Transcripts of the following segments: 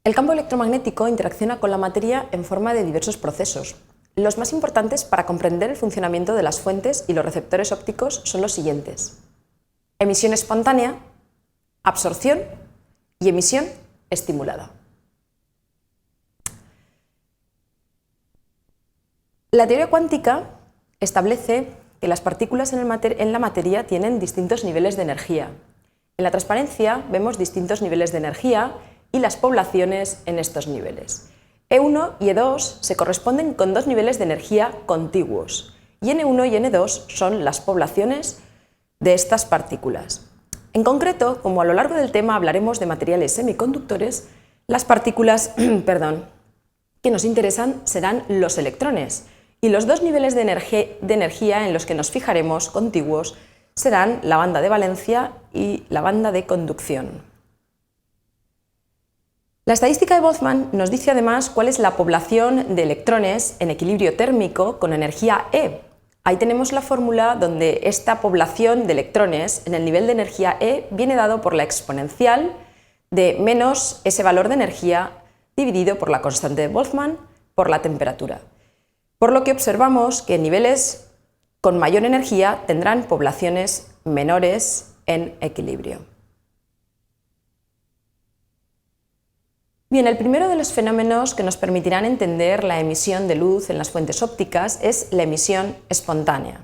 El campo electromagnético interacciona con la materia en forma de diversos procesos. Los más importantes para comprender el funcionamiento de las fuentes y los receptores ópticos son los siguientes: emisión espontánea, absorción y emisión estimulada. La teoría cuántica establece que las partículas en la materia tienen distintos niveles de energía. En la transparencia vemos distintos niveles de energía y las poblaciones en estos niveles. E1 y E2 se corresponden con dos niveles de energía contiguos, y N1 y N2 son las poblaciones de estas partículas. En concreto, como a lo largo del tema hablaremos de materiales semiconductores, las partículas que nos interesan serán los electrones, y los dos niveles de energía en los que nos fijaremos contiguos serán la banda de valencia y la banda de conducción. La estadística de Boltzmann nos dice además cuál es la población de electrones en equilibrio térmico con energía E. Ahí tenemos la fórmula donde esta población de electrones en el nivel de energía E viene dado por la exponencial de menos ese valor de energía dividido por la constante de Boltzmann por la temperatura. Por lo que observamos que niveles con mayor energía tendrán poblaciones menores en equilibrio. Bien, el primero de los fenómenos que nos permitirán entender la emisión de luz en las fuentes ópticas es la emisión espontánea.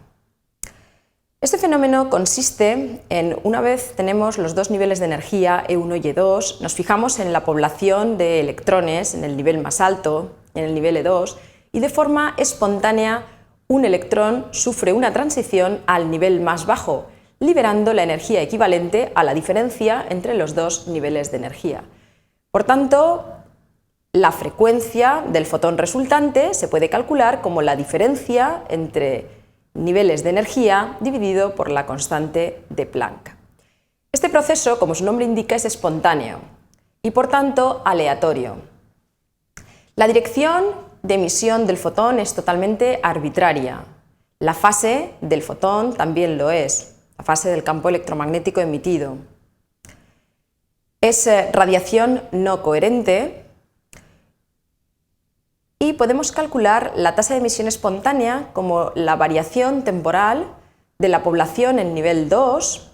Este fenómeno consiste en, una vez tenemos los dos niveles de energía, E1 y E2, nos fijamos en la población de electrones en el nivel más alto, en el nivel E2, y de forma espontánea un electrón sufre una transición al nivel más bajo, liberando la energía equivalente a la diferencia entre los dos niveles de energía. Por tanto, la frecuencia del fotón resultante se puede calcular como la diferencia entre niveles de energía dividido por la constante de Planck. Este proceso, como su nombre indica, es espontáneo y por tanto aleatorio. La dirección de emisión del fotón es totalmente arbitraria. La fase del fotón también lo es, la fase del campo electromagnético emitido. Es radiación no coherente y podemos calcular la tasa de emisión espontánea como la variación temporal de la población en nivel 2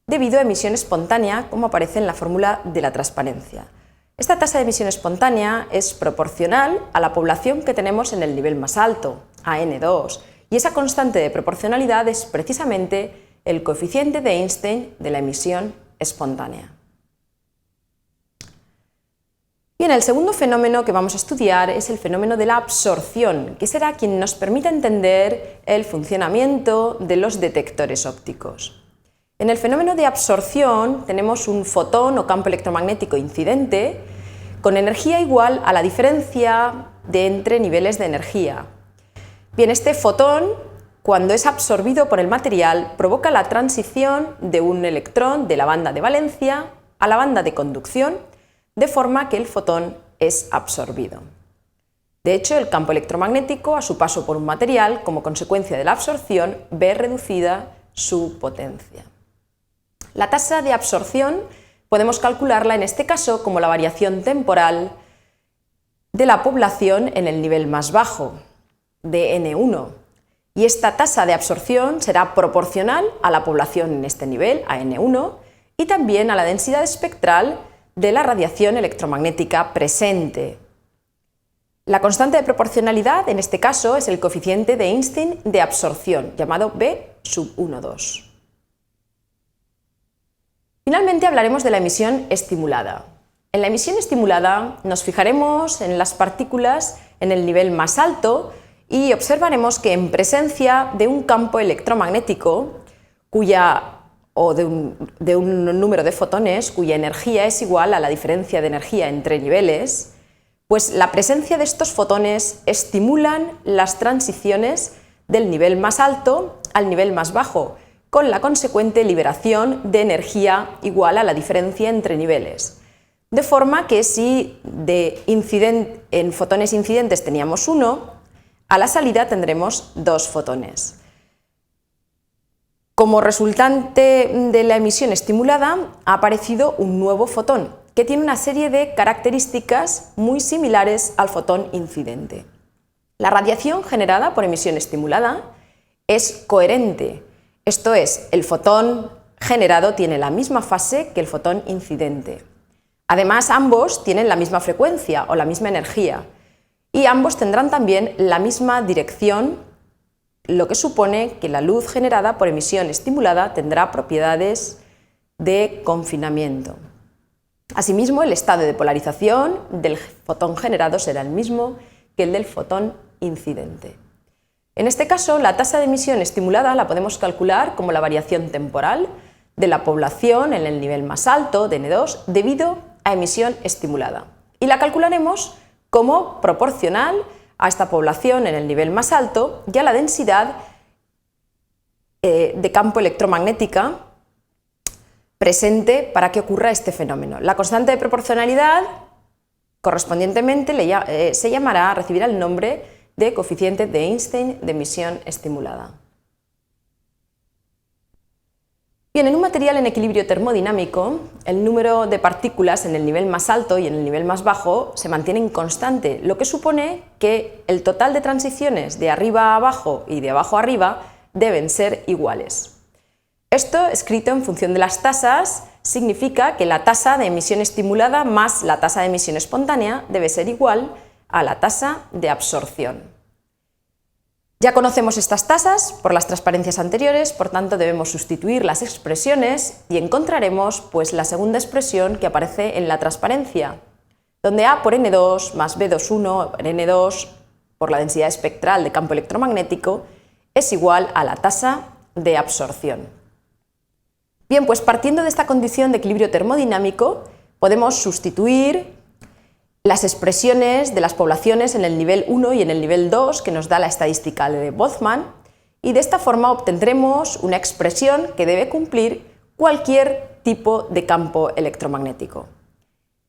debido a emisión espontánea, como aparece en la fórmula de la transparencia. Esta tasa de emisión espontánea es proporcional a la población que tenemos en el nivel más alto, a N2, y esa constante de proporcionalidad es precisamente el coeficiente de Einstein de la emisión espontánea. Bien, el segundo fenómeno que vamos a estudiar es el fenómeno de la absorción, que será quien nos permita entender el funcionamiento de los detectores ópticos. En el fenómeno de absorción tenemos un fotón o campo electromagnético incidente con energía igual a la diferencia entre niveles de energía. Bien, este fotón, cuando es absorbido por el material, provoca la transición de un electrón de la banda de valencia a la banda de conducción, de forma que el fotón es absorbido. De hecho, el campo electromagnético, a su paso por un material, como consecuencia de la absorción, ve reducida su potencia. La tasa de absorción podemos calcularla en este caso como la variación temporal de la población en el nivel más bajo, de N1, y esta tasa de absorción será proporcional a la población en este nivel, a N1, y también a la densidad espectral de la radiación electromagnética presente. La constante de proporcionalidad en este caso es el coeficiente de Einstein de absorción, llamado B sub 1,2. Finalmente hablaremos de la emisión estimulada. En la emisión estimulada nos fijaremos en las partículas en el nivel más alto y observaremos que en presencia de un campo electromagnético de un número de fotones cuya energía es igual a la diferencia de energía entre niveles, pues la presencia de estos fotones estimulan las transiciones del nivel más alto al nivel más bajo, con la consecuente liberación de energía igual a la diferencia entre niveles. De forma que si en fotones incidentes teníamos 1, a la salida tendremos 2 fotones. Como resultante de la emisión estimulada ha aparecido un nuevo fotón, que tiene una serie de características muy similares al fotón incidente. La radiación generada por emisión estimulada es coherente, esto es, el fotón generado tiene la misma fase que el fotón incidente. Además, ambos tienen la misma frecuencia o la misma energía y ambos tendrán también la misma dirección, lo que supone que la luz generada por emisión estimulada tendrá propiedades de confinamiento. Asimismo, el estado de polarización del fotón generado será el mismo que el del fotón incidente. En este caso, la tasa de emisión estimulada la podemos calcular como la variación temporal de la población en el nivel más alto de N2 debido a emisión estimulada. Y la calcularemos como proporcional a esta población en el nivel más alto y a la densidad de campo electromagnética presente para que ocurra este fenómeno. La constante de proporcionalidad correspondientemente recibirá el nombre de coeficiente de Einstein de emisión estimulada. Bien, en un material en equilibrio termodinámico, el número de partículas en el nivel más alto y en el nivel más bajo se mantienen constante, lo que supone que el total de transiciones de arriba a abajo y de abajo a arriba deben ser iguales. Esto, escrito en función de las tasas, significa que la tasa de emisión estimulada más la tasa de emisión espontánea debe ser igual a la tasa de absorción. Ya conocemos estas tasas por las transparencias anteriores, por tanto debemos sustituir las expresiones y encontraremos pues, la segunda expresión que aparece en la transparencia, donde A por N2 más B21 por N2 por la densidad espectral de campo electromagnético es igual a la tasa de absorción. Bien, pues partiendo de esta condición de equilibrio termodinámico, podemos sustituir las expresiones de las poblaciones en el nivel 1 y en el nivel 2 que nos da la estadística de Boltzmann y de esta forma obtendremos una expresión que debe cumplir cualquier tipo de campo electromagnético.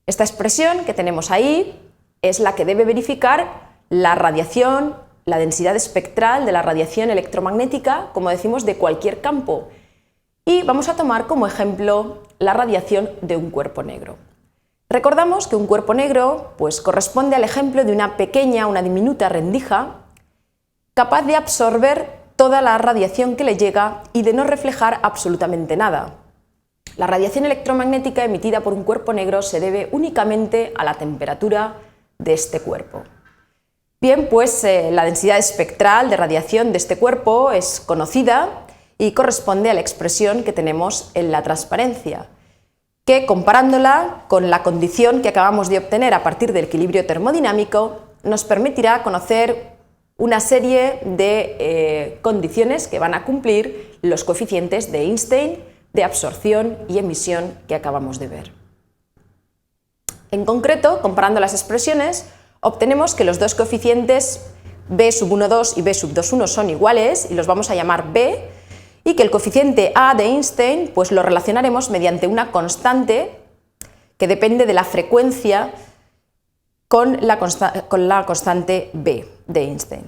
Esta expresión que tenemos ahí es la que debe verificar la radiación, la densidad espectral de la radiación electromagnética, como decimos, de cualquier campo. Y vamos a tomar como ejemplo la radiación de un cuerpo negro. Recordamos que un cuerpo negro pues, corresponde al ejemplo de una pequeña, una diminuta rendija, capaz de absorber toda la radiación que le llega y de no reflejar absolutamente nada. La radiación electromagnética emitida por un cuerpo negro se debe únicamente a la temperatura de este cuerpo. Bien, pues la densidad espectral de radiación de este cuerpo es conocida y corresponde a la expresión que tenemos en la transparencia, que comparándola con la condición que acabamos de obtener a partir del equilibrio termodinámico nos permitirá conocer una serie de condiciones que van a cumplir los coeficientes de Einstein, de absorción y emisión que acabamos de ver. En concreto, comparando las expresiones, obtenemos que los dos coeficientes B12 y B21 son iguales y los vamos a llamar B, y que el coeficiente A de Einstein pues lo relacionaremos mediante una constante que depende de la frecuencia con la constante B de Einstein.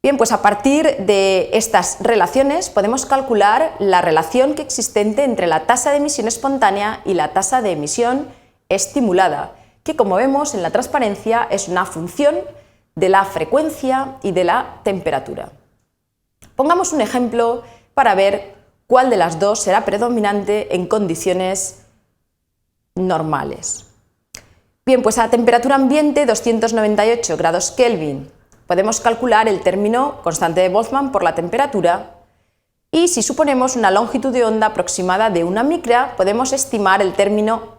Bien, pues a partir de estas relaciones podemos calcular la relación que existente entre la tasa de emisión espontánea y la tasa de emisión estimulada, que como vemos en la transparencia es una función de la frecuencia y de la temperatura. Pongamos un ejemplo para ver cuál de las dos será predominante en condiciones normales. Bien, pues a temperatura ambiente 298 grados Kelvin podemos calcular el término constante de Boltzmann por la temperatura y si suponemos una longitud de onda aproximada de 1 micra podemos estimar el término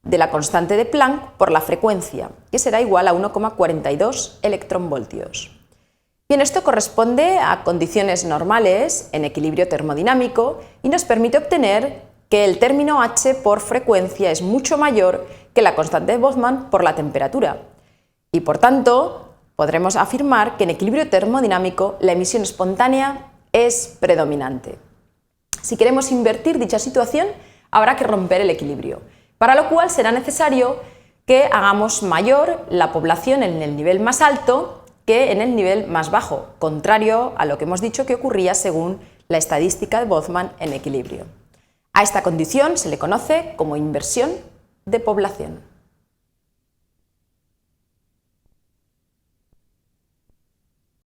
de la constante de Planck por la frecuencia, que será igual a 1,42 electronvoltios. Bien, esto corresponde a condiciones normales en equilibrio termodinámico y nos permite obtener que el término H por frecuencia es mucho mayor que la constante de Boltzmann por la temperatura y por tanto podremos afirmar que en equilibrio termodinámico la emisión espontánea es predominante. Si queremos invertir dicha situación habrá que romper el equilibrio, para lo cual será necesario que hagamos mayor la población en el nivel más alto que en el nivel más bajo, contrario a lo que hemos dicho que ocurría según la estadística de Boltzmann en equilibrio. A esta condición se le conoce como inversión de población.